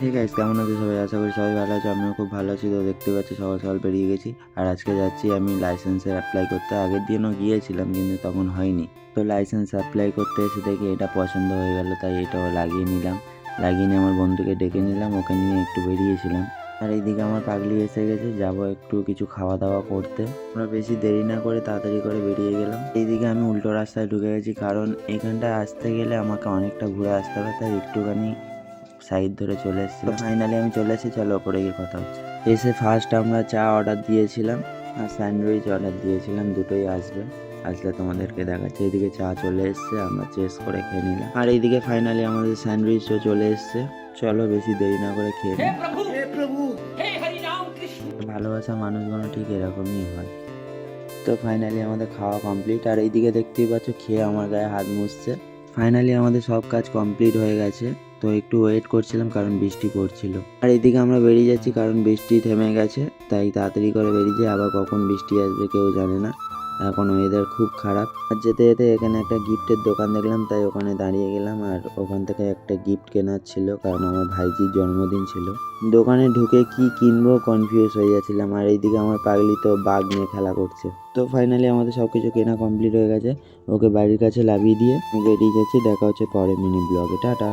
ঠিক আছে, কেমন আছে সবাই? আশা করি সবাই ভালো আছে। আমিও খুব ভালো আছি। তো দেখতে পাচ্ছি সকাল সকাল বেরিয়ে গেছি। আর আজকে যাচ্ছি আমি লাইসেন্সের অ্যাপ্লাই করতে। আগের দিনও গিয়েছিলাম কিন্তু তখন হয়নি। তো লাইসেন্স অ্যাপ্লাই করতে এসে দেখি এটা পছন্দ হয়ে গেল, তাই এটাও লাগিয়ে নিলাম। লাগিয়ে নিয়ে আমার বন্ধুকে ডেকে নিলাম, ওকে নিয়ে একটু বেরিয়েছিলাম। আর এইদিকে আমার পাগলি এসে গেছে, যাব একটু কিছু খাওয়া দাওয়া করতে। আমরা বেশি দেরি না করে তাড়াতাড়ি করে বেরিয়ে গেলাম। এইদিকে আমি উল্টো রাস্তায় ঢুকে গেছি, কারণ এখানটায় আসতে গেলে আমাকে অনেকটা ঘুরে আসতে হবে, তাই একটুখানি সাইড ধরে চলে এসেছিলাম। ফাইনালি আমি চলে এসেছি, চলো ওপরে গিয়ে কথা হচ্ছে। এসে ফার্স্ট আমরা চা অর্ডার দিয়েছিলাম আর স্যান্ডউইচ অর্ডার দিয়েছিলাম, দুটোই আসলে তোমাদেরকে দেখাচ্ছে। এইদিকে চা চলে এসছে, আমরা চেস করে খেয়ে নিলাম। আর এইদিকে ফাইনালি আমাদের স্যান্ডউইচও চলে এসছে। চলো বেশি দেরি না করে খেয়ে নিই। ভালোবাসা মানুষগুলো ঠিক এরকমই হয়। তো ফাইনালি আমাদের খাওয়া কমপ্লিট। আর এইদিকে দেখতেই পাচ্ছ খেয়ে আমার গায়ে হাত মুছছে। ফাইনালি আমাদের সব কাজ কমপ্লিট হয়ে গেছে। তো একটু ওয়েট করছিলাম কারণ বৃষ্টি পড়ছিল। আর এইদিকে আমরা বেরিয়ে যাচ্ছি কারণ বৃষ্টি থেমে গেছে, তাই তাড়াতাড়ি করে বেরিয়ে যাই। আবার কখন বৃষ্টি আসবে কেউ জানে না, এখন ওয়েদার খুব খারাপ। আর যেতে যেতে এখানে একটা গিফটের দোকান দেখলাম, তাই ওখানে দাঁড়িয়ে গেলাম। আর ওখান থেকে একটা গিফট কেনার ছিল, কারণ আমার ভাইজির জন্মদিন ছিল। দোকানে ঢুকে কি কিনবো কনফিউজ হয়ে যাচ্ছিলাম। আর এইদিকে আমার পাগলি তো বাঘ নিয়ে খেলা করছে। তো ফাইনালি আমাদের সব কিছু কেনা কমপ্লিট হয়ে গেছে। ওকে বাড়ির কাছে লাভিয়ে দিয়ে বেরিয়ে যাচ্ছি। দেখা হচ্ছে পরে মিনি ব্লগে। টাটা।